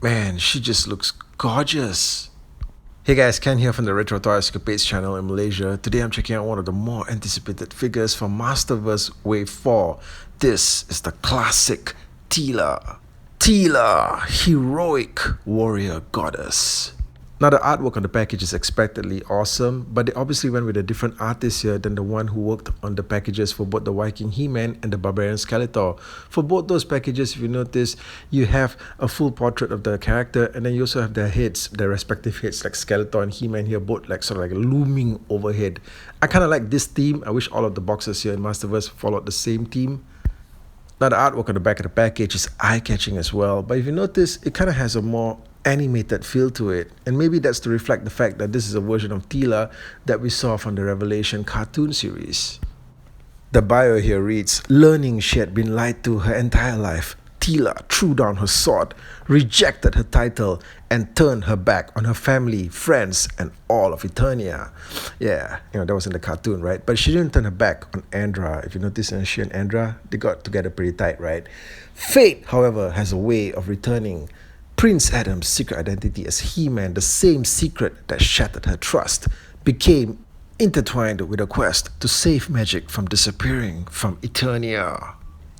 Man, she just looks gorgeous. Hey guys, Ken here from the Retro Toy Escapades channel in Malaysia. Today I'm checking out one of the more anticipated figures from Masterverse Wave 4. This is the classic Teela. Teela, heroic warrior goddess. Now the artwork on the package is expectedly awesome, but they obviously went with a different artist here than the one who worked on the packages for both the Viking He-Man and the Barbarian Skeletor. For both those packages, if you notice, you have a full portrait of the character, and then you also have their heads, their respective heads, like Skeletor and He-Man here, both like sort of like looming overhead. I kind of like this theme. I wish all of the boxes here in Masterverse followed the same theme. Now the artwork on the back of the package is eye-catching as well, but if you notice, it kind of has a more animated feel to it, and maybe that's to reflect the fact that this is a version of Teela that we saw from the Revelation cartoon series. The bio here reads, learning she had been lied to her entire life, Teela threw down her sword, rejected her title, and turned her back on her family, friends, and all of Eternia. Yeah, that was in the cartoon, right? But she didn't turn her back on Andra. If you notice, she and Andra, they got together pretty tight, right? Fate, however, has a way of returning Prince Adam's secret identity as He-Man, the same secret that shattered her trust, became intertwined with a quest to save magic from disappearing from Eternia.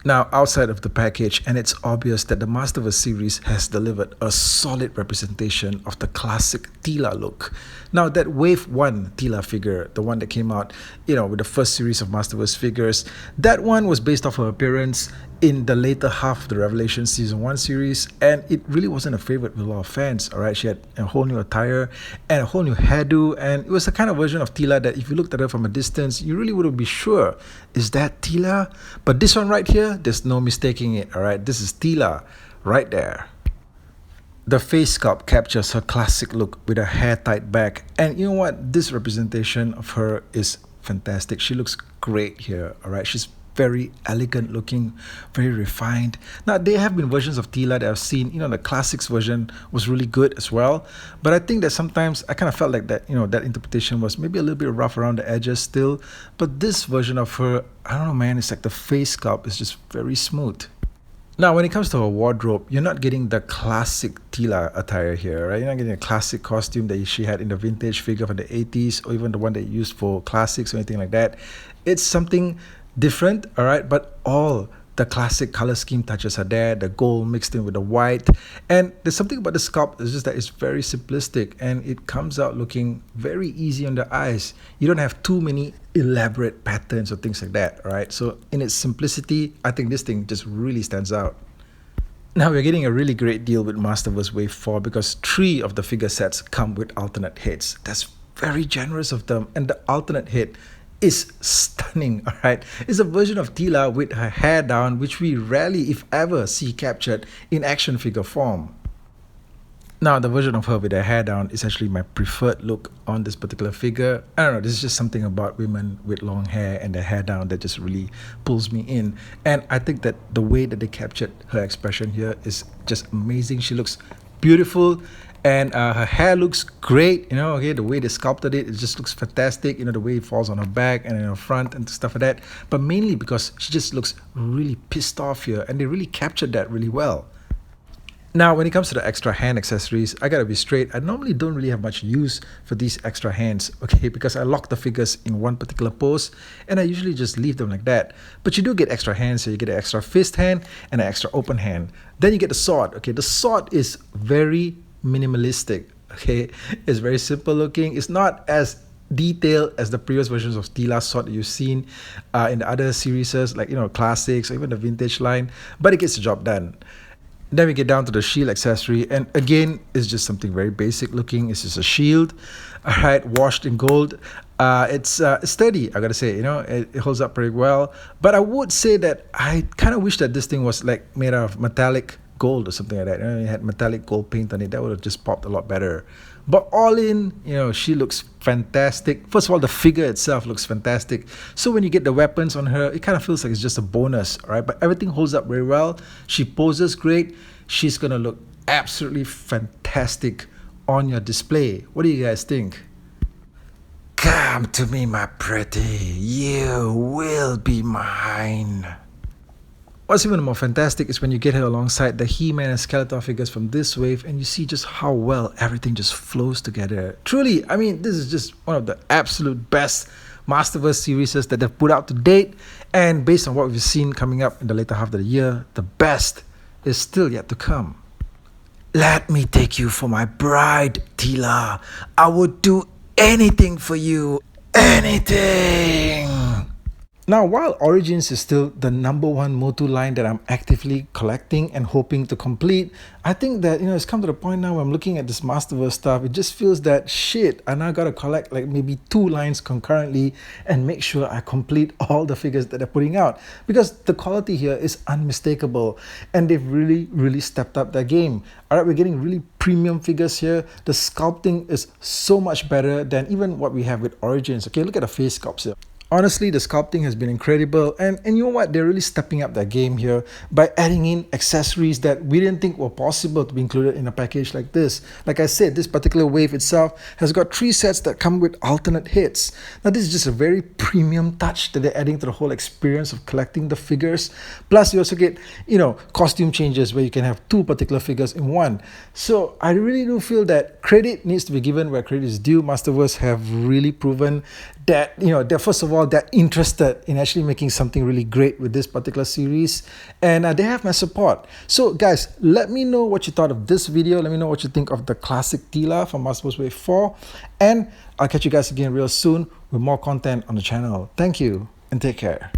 Now, outside of the package, and it's obvious that the Masterverse series has delivered a solid representation of the classic Teela look. Now, that Wave 1 Teela figure, the one that came out, with the first series of Masterverse figures, that one was based off her appearance in the later half of the Revelation Season 1 series, and it really wasn't a favorite with a lot of fans, alright? She had a whole new attire and a whole new hairdo, and it was the kind of version of Teela that if you looked at her from a distance, you really wouldn't be sure, is that Teela? But this one right here, there's no mistaking it, alright? This is Teela, right there. The face sculpt captures her classic look with a hair tied back, and you know what? This representation of her is fantastic. She looks great here, alright? She's very elegant looking, very refined. Now, there have been versions of Teela that I've seen, the classics version was really good as well, but I think that sometimes I kind of felt like that, that interpretation was maybe a little bit rough around the edges still, but this version of her, I don't know, man, it's like the face sculpt is just very smooth. Now, when it comes to her wardrobe, you're not getting the classic Teela attire here, right? You're not getting a classic costume that she had in the vintage figure from the 80s, or even the one that you used for classics or anything like that. It's something different, all right, but all the classic color scheme touches are there, the gold mixed in with the white, and there's something about the sculpt, it's just that it's very simplistic and it comes out looking very easy on the eyes. You don't have too many elaborate patterns or things like that, all right? So in its simplicity, I think this thing just really stands out. Now we're getting a really great deal with Masterverse Wave 4 because 3 of the figure sets come with alternate heads. That's very generous of them, and the alternate head is stunning, all right? It's a version of Teela with her hair down, which we rarely, if ever, see captured in action figure form. Now, the version of her with her hair down is actually my preferred look on this particular figure. I don't know, this is just something about women with long hair and their hair down that just really pulls me in. And I think that the way that they captured her expression here is just amazing. She looks beautiful, and her hair looks great, okay, the way they sculpted it just looks fantastic, the way it falls on her back and in her front and stuff like that, but mainly because she just looks really pissed off here, and they really captured that really well. Now, when it comes to the extra hand accessories, I gotta be straight, I normally don't really have much use for these extra hands, okay, because I lock the figures in one particular pose, and I usually just leave them like that. But you do get extra hands, so you get an extra fist hand and an extra open hand. Then you get the sword, okay, the sword is very minimalistic, okay? It's very simple looking. It's not as detailed as the previous versions of Teela sword that you've seen in the other series, like classics or even the vintage line, but it gets the job done. Then we get down to the shield accessory, and again, it's just something very basic looking. It's just a shield, all right, washed in gold. It's sturdy, I gotta say, it holds up pretty well, but I would say that I kind of wish that this thing was like made out of metallic gold or something like that. It had metallic gold paint on it. That would have just popped a lot better. But all in, she looks fantastic. First of all, the figure itself looks fantastic. So when you get the weapons on her, it kind of feels like it's just a bonus, all right? But everything holds up very well. She poses great. She's going to look absolutely fantastic on your display. What do you guys think? Come to me, my pretty. You will be mine. What's even more fantastic is when you get here alongside the He-Man and Skeletor figures from this wave and you see just how well everything just flows together. Truly, I mean, this is just one of the absolute best Masterverse series that they've put out to date, and based on what we've seen coming up in the later half of the year, the best is still yet to come. Let me take you for my bride, Teela. I would do anything for you. Anything! Now, while Origins is still the number one MOTU line that I'm actively collecting and hoping to complete, I think that, it's come to the point now where I'm looking at this Masterverse stuff, it just feels that shit, I now gotta collect like maybe 2 lines concurrently and make sure I complete all the figures that they're putting out, because the quality here is unmistakable and they've really stepped up their game. Alright, we're getting really premium figures here. The sculpting is so much better than even what we have with Origins. Okay, look at the face sculpts here. Honestly, the sculpting has been incredible, and you know what, they're really stepping up their game here by adding in accessories that we didn't think were possible to be included in a package like this. Like I said, this particular wave itself has got 3 sets that come with alternate hits. Now this is just a very premium touch that they're adding to the whole experience of collecting the figures. Plus you also get, costume changes where you can have 2 particular figures in one. So I really do feel that credit needs to be given where credit is due. Masterverse have really proven that, that first of all, they're interested in actually making something really great with this particular series, and they have my support. So guys, let me know what you thought of this video. Let me know what you think of the classic Teela from Masterverse Wave 4, and I'll catch you guys again real soon with more content on the channel. Thank you and take care.